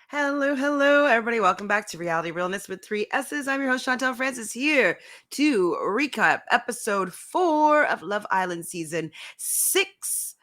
Hello, hello, everybody. Welcome back to Reality Realness with three S's. I'm your host, Chantele Francis, here to recap episode 4 of Love Island season 6.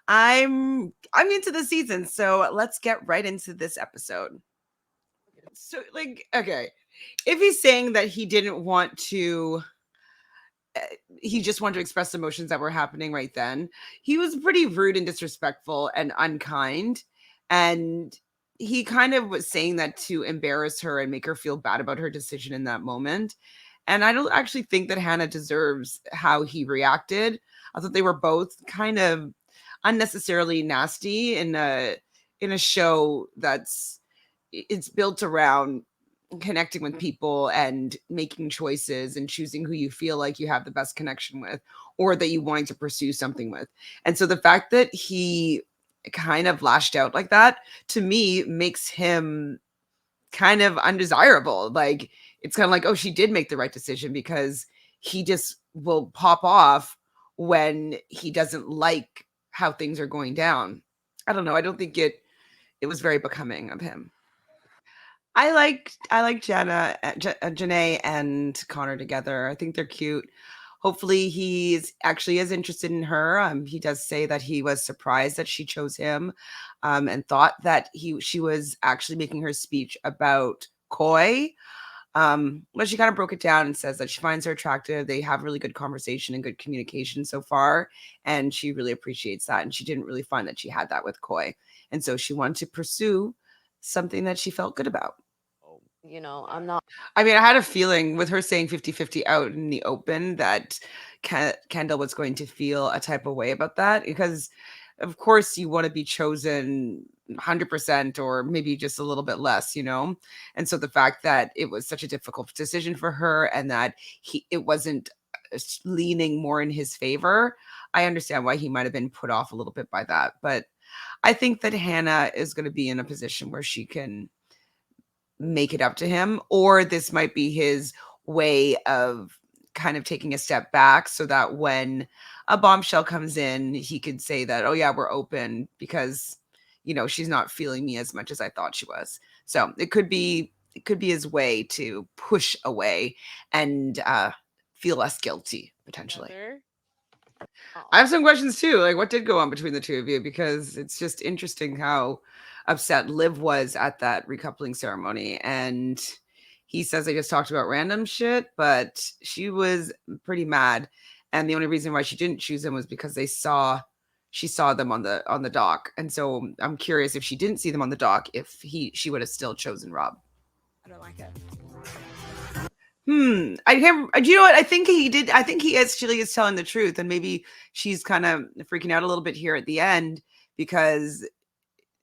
I'm into the season, so let's get right into this episode. So, okay, if he's saying that he didn't want to he just wanted to express emotions that were happening right then. He was pretty rude and disrespectful and unkind. And he kind of was saying that to embarrass her and make her feel bad about her decision in that moment. And I don't actually think that Hannah deserves how he reacted. I thought they were both kind of unnecessarily nasty in a show it's built around connecting with people and making choices and choosing who you feel like you have the best connection with or that you wanting to pursue something with. And so the fact that he kind of lashed out like that to me makes him kind of undesirable. Like it's kind of like, oh, she did make the right decision because he just will pop off when he doesn't like how things are going down. I don't know. I don't think it was very becoming of him. I like Janae and Connor together. I think they're cute. Hopefully, he's actually is interested in her. He does say that he was surprised that she chose him, and thought that she was actually making her speech about Coy. But she kind of broke it down and says that she finds her attractive. They have really good conversation and good communication so far, and she really appreciates that. And she didn't really find that she had that with Coy, and so she wanted to pursue something that she felt good about. I'm not. I mean, I had a feeling with her saying 50-50 out in the open that Kendall was going to feel a type of way about that because, of course, you want to be chosen 100% or maybe just a little bit less, you know? And so the fact that it was such a difficult decision for her and that it wasn't leaning more in his favor, I understand why he might have been put off a little bit by that. But I think that Hannah is going to be in a position where she can make it up to him, or this might be his way of kind of taking a step back so that when a bombshell comes in, he could say that, oh, yeah, we're open because, she's not feeling me as much as I thought she was. So it could be his way to push away and feel less guilty potentially. Together. I Oh, have some questions too. Like, what did go on between the two of you? Because it's just interesting how upset Liv was at that recoupling ceremony. And he says they just talked about random shit, but she was pretty mad. And the only reason why she didn't choose him was because she saw them on the dock. And so I'm curious if she didn't see them on the dock, if she would have still chosen Rob. I don't like it. I can't. Do you know what? I think he did. I think he actually is telling the truth, and maybe she's kind of freaking out a little bit here at the end because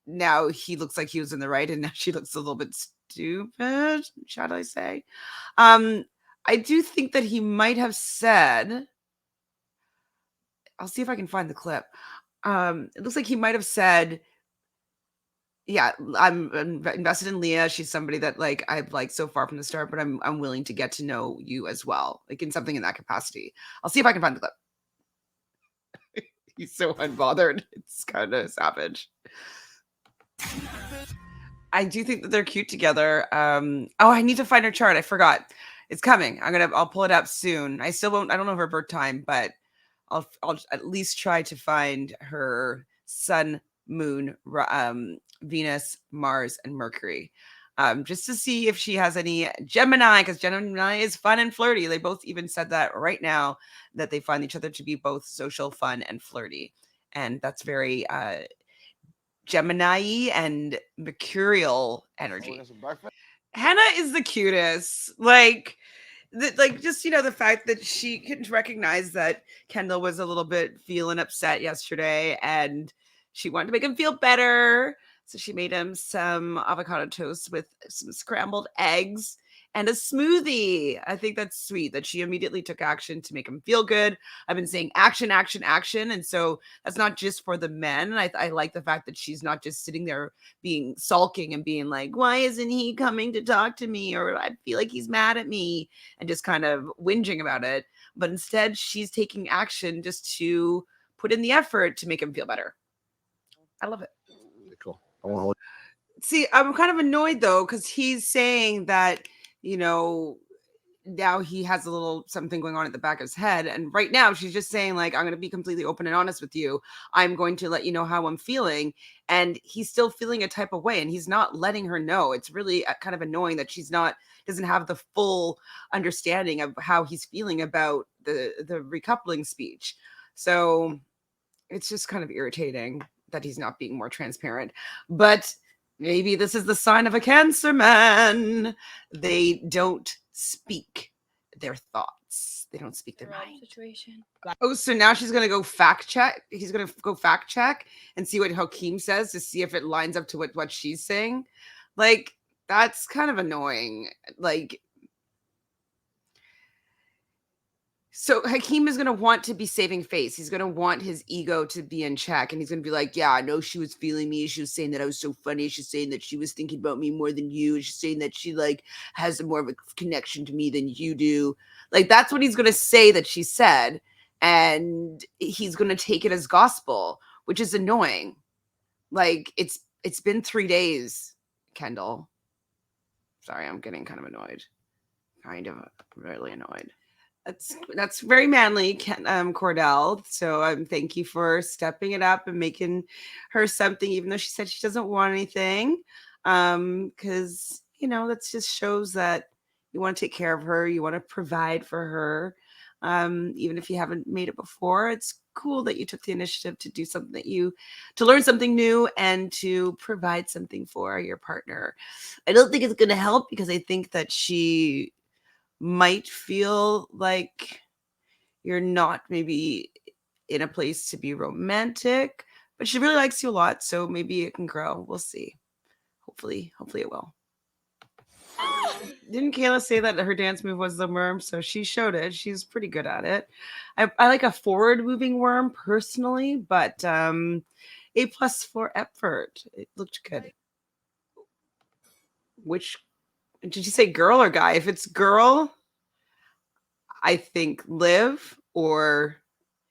now he looks like he was in the right, and now she looks a little bit stupid. Shall I say? Um, I do think that he might have said. I'll see if I can find the clip. It looks like he might have said, yeah, I'm invested in Leah. She's somebody that like I've liked so far from the start, but I'm willing to get to know you as well, like in something in that capacity. I'll see if I can find the clip. He's so unbothered. It's kind of savage. I do think that they're cute together. Oh, I need to find her chart. I forgot. It's coming. I'll pull it up soon. I still won't. I don't know her birth time, but I'll at least try to find her sun, moon, Venus, Mars, and Mercury. Just to see if she has any Gemini, because Gemini is fun and flirty. They both even said that right now that they find each other to be both social, fun, and flirty. And that's very Gemini and mercurial energy. Hannah is the cutest. Just the fact that she couldn't recognize that Kendall was a little bit feeling upset yesterday and she wanted to make him feel better. So she made him some avocado toast with some scrambled eggs and a smoothie. I think that's sweet that she immediately took action to make him feel good. I've been saying action, action, action. And so that's not just for the men. I like the fact that she's not just sitting there being sulking and being like, why isn't he coming to talk to me? Or I feel like he's mad at me and just kind of whinging about it. But instead, she's taking action just to put in the effort to make him feel better. I love it. Cool. I won't hold. See, I'm kind of annoyed though, because he's saying that, you know, now he has a little something going on at the back of his head. And right now she's just saying, like, I'm going to be completely open and honest with you. I'm going to let you know how I'm feeling. And he's still feeling a type of way and he's not letting her know. It's really kind of annoying that she's not, doesn't have the full understanding of how he's feeling about the recoupling speech. So it's just kind of irritating that he's not being more transparent. But maybe this is the sign of a Cancer man. They don't speak their thoughts. They don't speak their mind. Situation. Oh, so now she's gonna go fact check. He's gonna go fact check and see what Hakeem says to see if it lines up to what she's saying. Like, that's kind of annoying. Like, so Hakeem is going to want to be saving face. He's going to want his ego to be in check. And he's going to be like, yeah, I know she was feeling me. She was saying that I was so funny. She's saying that she was thinking about me more than you. She's saying that she like has more of a connection to me than you do. Like, that's what he's going to say that she said. And he's going to take it as gospel, which is annoying. Like, it's been 3 days, Kendall. Sorry, I'm getting kind of annoyed. Kind of really annoyed. That's very manly, Cordell. So thank you for stepping it up and making her something, even though she said she doesn't want anything. Because that just shows that you want to take care of her, you want to provide for her. Even if you haven't made it before, it's cool that you took the initiative to do something to learn something new and to provide something for your partner. I don't think it's going to help because I think that she might feel like you're not maybe in a place to be romantic, but she really likes you a lot, so maybe it can grow. We'll see. Hopefully it will. Didn't Kayla say that her dance move was the worm? So she showed it. She's pretty good at it. I like a forward moving worm personally, but A+ for effort. It looked good. Which did you say, girl or guy? If it's girl, I think Liv or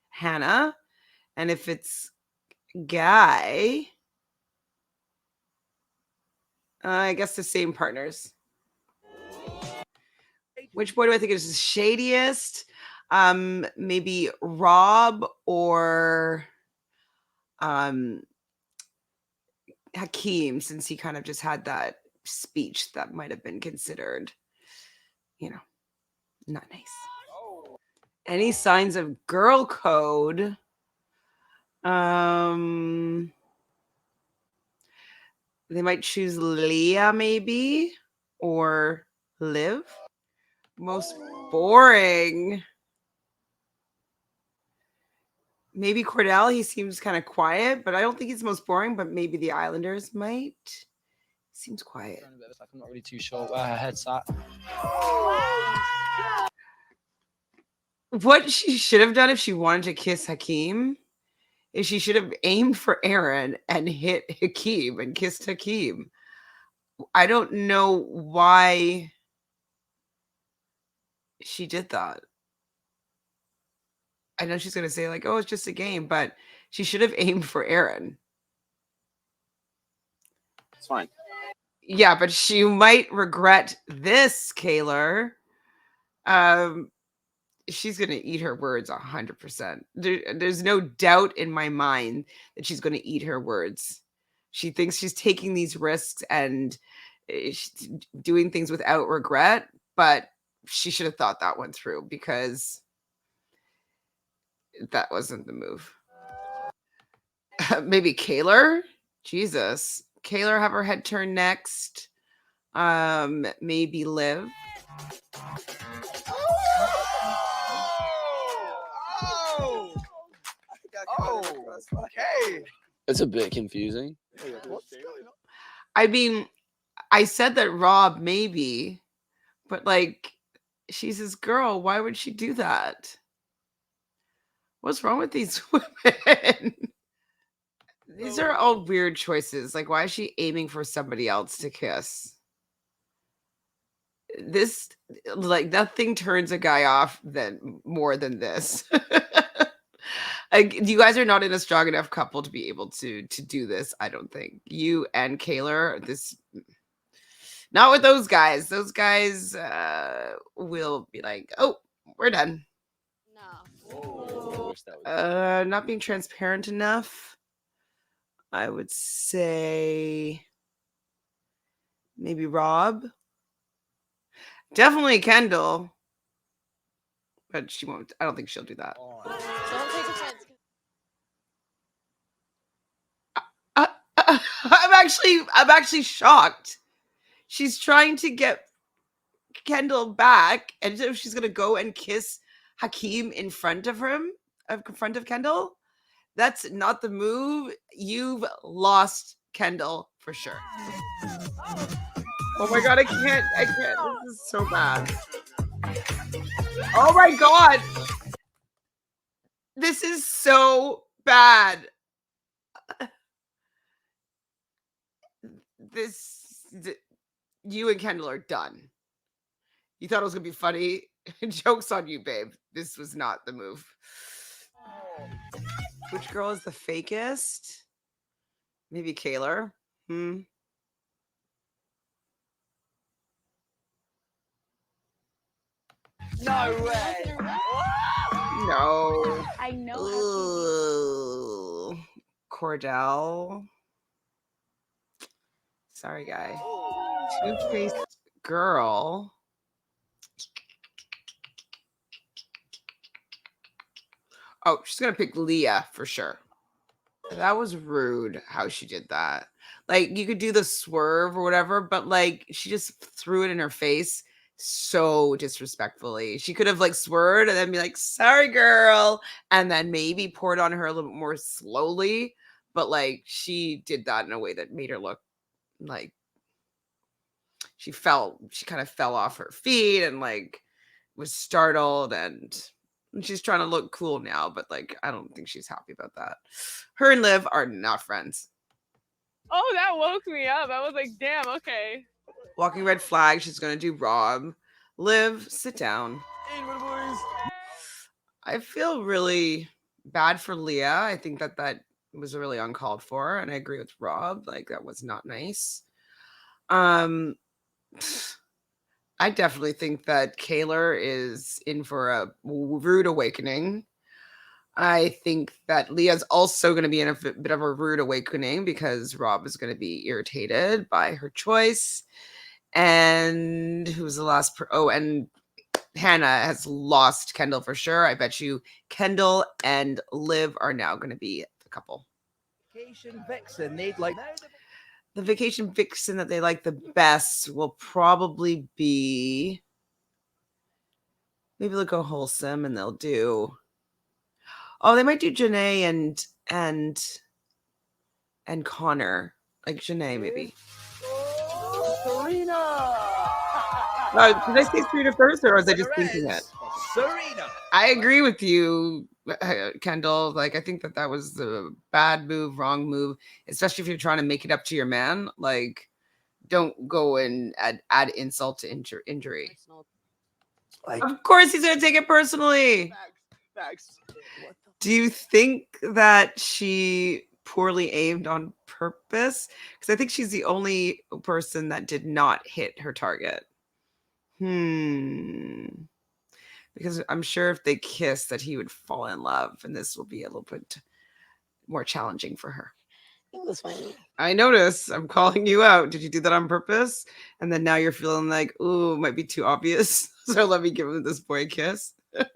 Hannah. And if it's guy, I guess the same partners. Which boy do I think is the shadiest? Maybe Rob or Hakeem, since he kind of just had that speech that might have been considered, not nice. Any signs of girl code? They might choose Leah maybe or Liv. Most boring. Maybe Cordell. He seems kind of quiet, but I don't think he's most boring. But maybe the Islanders might. Seems quiet. I'm not really too sure where her head's at. What she should have done if she wanted to kiss Hakeem is she should have aimed for Aaron and hit Hakeem and kissed Hakeem. I don't know why she did that. I know she's going to say, like, oh, it's just a game, but she should have aimed for Aaron. It's fine. Yeah, but she might regret this, Kaylor. She's going to eat her words 100%. There's no doubt in my mind that she's going to eat her words. She thinks she's taking these risks and doing things without regret, but she should have thought that one through because that wasn't the move. Maybe Kaylor? Jesus. Kaylor have her head turned next. Maybe Liv. Okay. It's a bit confusing. I mean, I said that Rob maybe, but like, she's his girl. Why would she do that? What's wrong with these women? These are all weird choices. Like, why is she aiming for somebody else to kiss? This, like, nothing turns a guy off more than this. You guys are not in a strong enough couple to be able to do this. I don't think you and Kaylor. This not with those guys. Those guys will be like, oh, we're done. No. Wish that was Not being transparent enough. I would say maybe Rob. Definitely Kendall. But she won't. I don't think she'll do that. Don't take offense. I'm actually shocked. She's trying to get Kendall back, and so she's gonna go and kiss Hakeem in front of him, in front of Kendall. That's not the move. You've lost Kendall for sure. Oh my god, I can't. This is so bad. Oh my god. This is so bad. You and Kendall are done. You thought it was gonna be funny. Joke's on you, babe. This was not the move. Which girl is the fakest? Maybe Kaylor. No way. No. I know. Ooh. Cordell. Sorry, guy. Two-faced girl. Oh, she's gonna pick Leah for sure. That was rude how she did that. Like, you could do the swerve or whatever, but like she just threw it in her face so disrespectfully. She could have like swerved and then be like, sorry, girl, and then maybe poured on her a little bit more slowly. But like she did that in a way that made her look like she kind of fell off her feet and like was startled, and she's trying to look cool now, but like I don't think she's happy about that. Her and Liv are not friends. Oh, that woke me up. I was like, damn, okay. Walking red flag, she's gonna do Rob. Liv, sit down. I feel really bad for Leah. I think that was really uncalled for, and I agree with Rob. Like that was not nice. I definitely think that Kaylor is in for a rude awakening. I think that Leah's also going to be in a bit of a rude awakening because Rob is going to be irritated by her choice. And who's the last? And Hannah has lost Kendall for sure. I bet you Kendall and Liv are now going to be the couple. Vacation vixen, they'd like the vacation vixen that they like the best will probably be, maybe they'll go wholesome and they'll do, they might do Janae and Connor, like Janae maybe. Serena. Did I say Serena first, or was I just thinking it? Serena. I agree with you, Kendall. Like, I think that was a bad move, wrong move, especially if you're trying to make it up to your man. Like, don't go and add insult to injury. Like, of course, he's gonna take it personally. Facts. Do you think that she poorly aimed on purpose? Because I think she's the only person that did not hit her target. Because I'm sure if they kiss that he would fall in love, and this will be a little bit more challenging for her. It was funny. I notice. I'm calling you out. Did you do that on purpose? And then now you're feeling like, ooh, it might be too obvious. So let me give this boy a kiss. I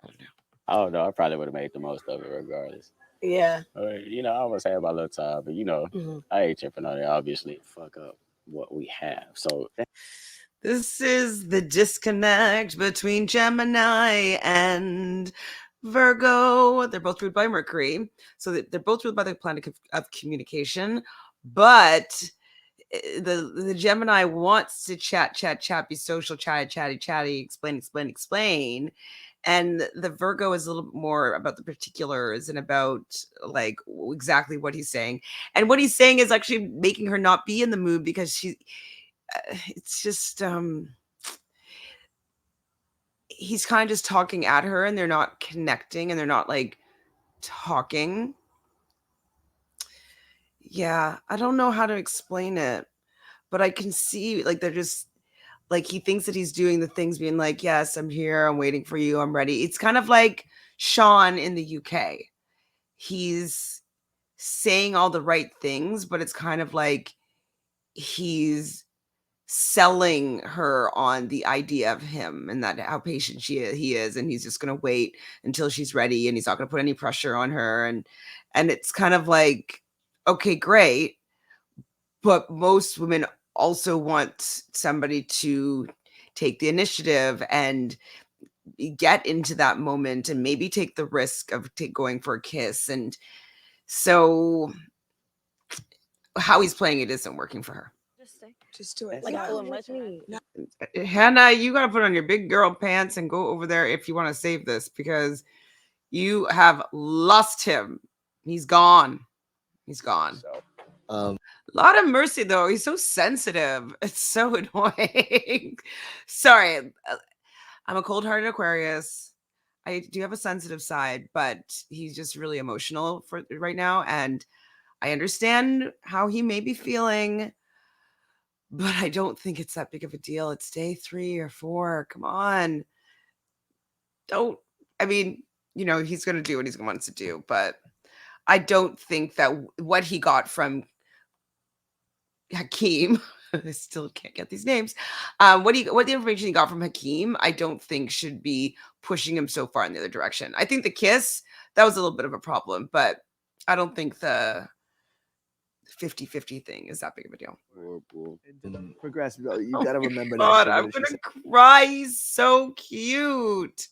don't know. I don't know. I probably would have made the most of it regardless. Yeah. I almost had my little time, but I ain't tripping on it. Obviously, fuck up what we have. So this is the disconnect between Gemini and Virgo. They're both ruled by Mercury. So they're both ruled by the planet of communication. But the Gemini wants to chat, be social, chatty, explain. And the Virgo is a little bit more about the particulars and about like exactly what he's saying. And what he's saying is actually making her not be in the mood because it's just he's kind of just talking at her and they're not connecting and they're not like talking. Yeah, I don't know how to explain it, but I can see like they're just like he thinks that he's doing the things being like, yes, I'm here, I'm waiting for you, I'm ready. It's kind of like Sean in the UK. He's saying all the right things, but it's kind of like he's selling her on the idea of him and that how patient he is, and he's just going to wait until she's ready, and he's not going to put any pressure on her, and it's kind of like, okay, great, but most women also want somebody to take the initiative and get into that moment and maybe take the risk of going for a kiss. And so how he's playing it isn't working for her. Just do it. Like, Like, oh, much me. Hannah, you got to put on your big girl pants and go over there if you want to save this, because you have lost him. He's gone. He's gone. So, A lot of mercy, though. He's so sensitive. It's so annoying. Sorry. I'm a cold-hearted Aquarius. I do have a sensitive side, but he's just really emotional for right now. And I understand how he may be feeling, but I don't think it's that big of a deal. It's day 3 or 4. Come on. Don't, I mean, he's going to do what he wants to do, but I don't think that what he got from Hakeem, I still can't get these names. What the information he got from Hakeem, I don't think should be pushing him so far in the other direction. I think the kiss, that was a little bit of a problem, but I don't think the 50-50 thing is that big of a deal. Progressive. You gotta remember that. God, shit, I'm what she gonna said. cry. He's so cute.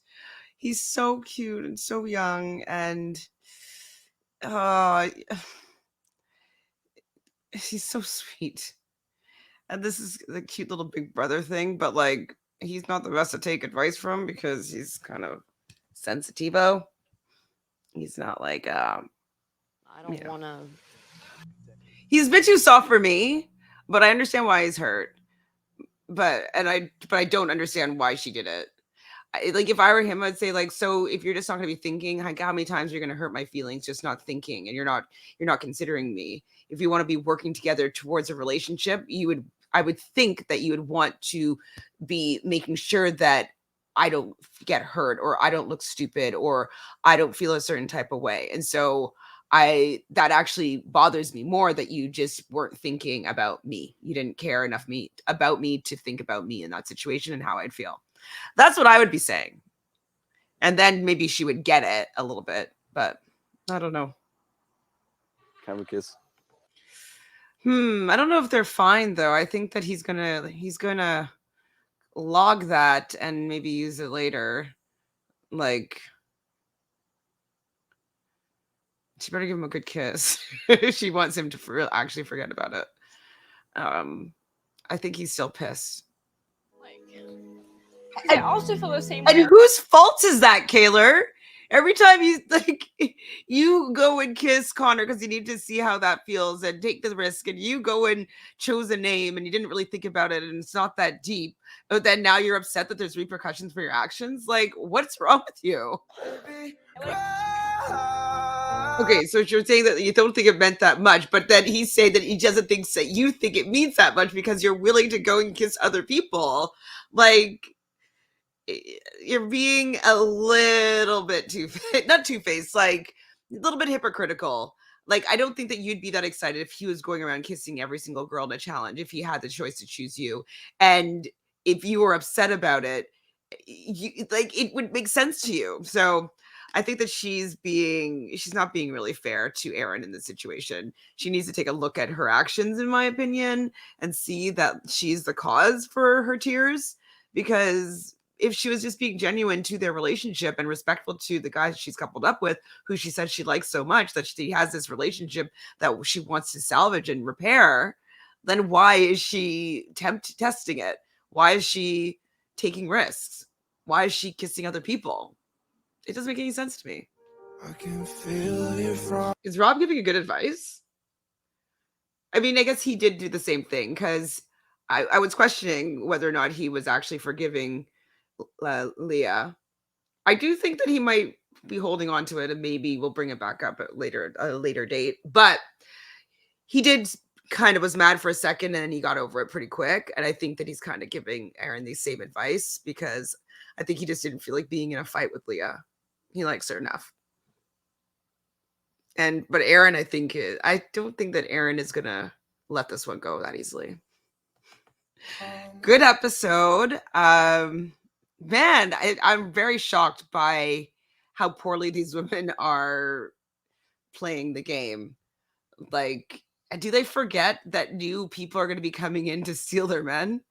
He's so cute and so young, and he's so sweet. And this is the cute little big brother thing, but like he's not the best to take advice from because he's kind of sensitivo. He's not like I don't want to. he's a bit too soft for me, but I understand why he's hurt. But I don't understand why she did it. Like if I were him, I'd say like, so if you're just not going to be thinking, like how many times you're going to hurt my feelings, just not thinking, and you're not considering me. If you want to be working together towards a relationship, I would think that you would want to be making sure that I don't get hurt, or I don't look stupid, or I don't feel a certain type of way. And so that actually bothers me more, that you just weren't thinking about me. You didn't care enough about me to think about me in that situation and how I'd feel. That's what I would be saying. And then maybe she would get it a little bit, but I don't know. Have a kiss. I don't know if they're fine though. I think that he's gonna log that and maybe use it later. Like, she better give him a good kiss. She wants him to actually forget about it. I think he's still pissed. I also feel the same And way. whose fault is that, Kaylor? Every time you go and kiss Connor because you need to see how that feels and take the risk, and you go and chose a name and you didn't really think about it and it's not that deep, but then now you're upset that there's repercussions for your actions. Like, what's wrong with you? Okay, so you're saying that you don't think it meant that much, but then he's saying that he doesn't think that you think it means that much because you're willing to go and kiss other people. Like, you're being a little bit not two-faced, like a little bit hypocritical. Like, I don't think that you'd be that excited if he was going around kissing every single girl in a challenge, if he had the choice to choose you. And if you were upset about it, it would make sense to you. So I think that she's not being really fair to Aaron in this situation. She needs to take a look at her actions, in my opinion, and see that she's the cause for her tears. Because if she was just being genuine to their relationship and respectful to the guy she's coupled up with, who she said she likes so much, that she has this relationship that she wants to salvage and repair, then why is she testing it? Why is she taking risks? Why is she kissing other people? It doesn't make any sense to me. I can feel it from... Is Rob giving a good advice? I mean, I guess he did do the same thing, because I was questioning whether or not he was actually forgiving Leah. I do think that he might be holding on to it, and maybe we'll bring it back up at a later date. But he did kind of was mad for a second, and then he got over it pretty quick. And I think that he's kind of giving Aaron the same advice, because I think he just didn't feel like being in a fight with Leah. He likes her enough. But Aaron, I don't think that Aaron is gonna let this one go that easily. Good episode. Man, I'm very shocked by how poorly these women are playing the game. Like, do they forget that new people are going to be coming in to steal their men?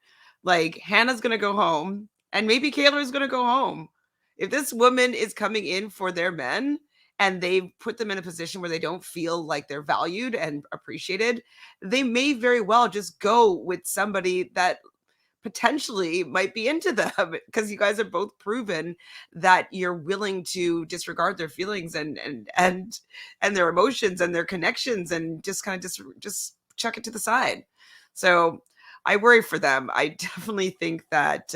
Like, Hannah's going to go home, and maybe Kayla's going to go home. If this woman is coming in for their men and they put them in a position where they don't feel like they're valued and appreciated, they may very well just go with somebody that potentially might be into them, because you guys have both proven that you're willing to disregard their feelings and their emotions and their connections, and just kind of just chuck it to the side. So I worry for them. I definitely think that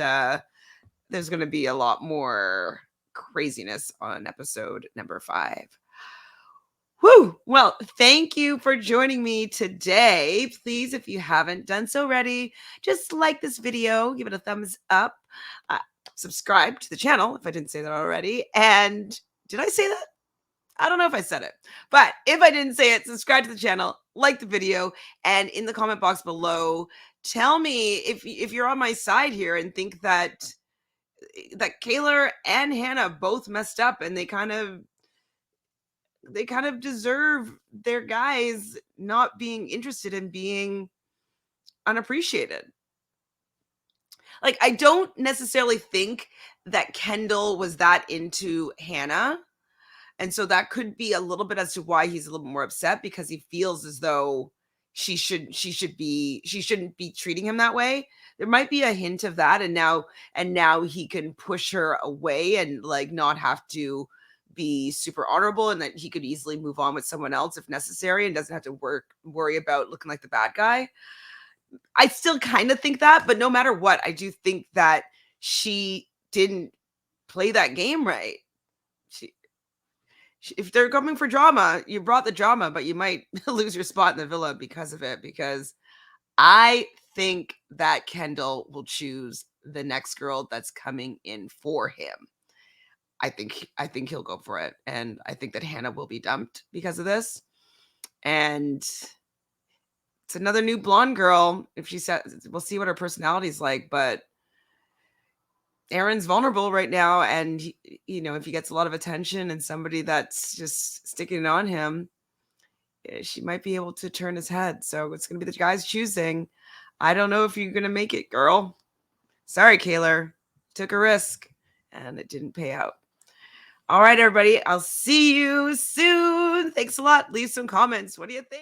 there's going to be a lot more craziness on episode number 5. Woo! Well, thank you for joining me today. Please, if you haven't done so already, just like this video, give it a thumbs up, subscribe to the channel if I didn't say that already. And did I say that? I don't know if I said it, but if I didn't say it, subscribe to the channel, like the video, and in the comment box below, tell me if you're on my side here and think that Kayla and Hannah both messed up, and they kind of deserve their guys not being interested in being unappreciated. Like, I don't necessarily think that Kendall was that into Hannah. And so that could be a little bit as to why he's a little more upset, because he feels as though she shouldn't be treating him that way. There might be a hint of that. And now he can push her away and like not have to be super honorable, and that he could easily move on with someone else if necessary, and doesn't have to worry about looking like the bad guy. I still kind of think that, but no matter what, I do think that she didn't play that game right. If they're coming for drama, you brought the drama, but you might lose your spot in the villa because of it, because I think that Kendall will choose the next girl that's coming in for him. I think he'll go for it. And I think that Hannah will be dumped because of this. And it's another new blonde girl. If she says, we'll see what her personality is like, but Aaron's vulnerable right now. And if he gets a lot of attention and somebody that's just sticking on him, she might be able to turn his head. So it's going to be the guy's choosing. I don't know if you're going to make it, girl. Sorry, Kayla. Took a risk and it didn't pay out. All right, everybody. I'll see you soon. Thanks a lot. Leave some comments. What do you think?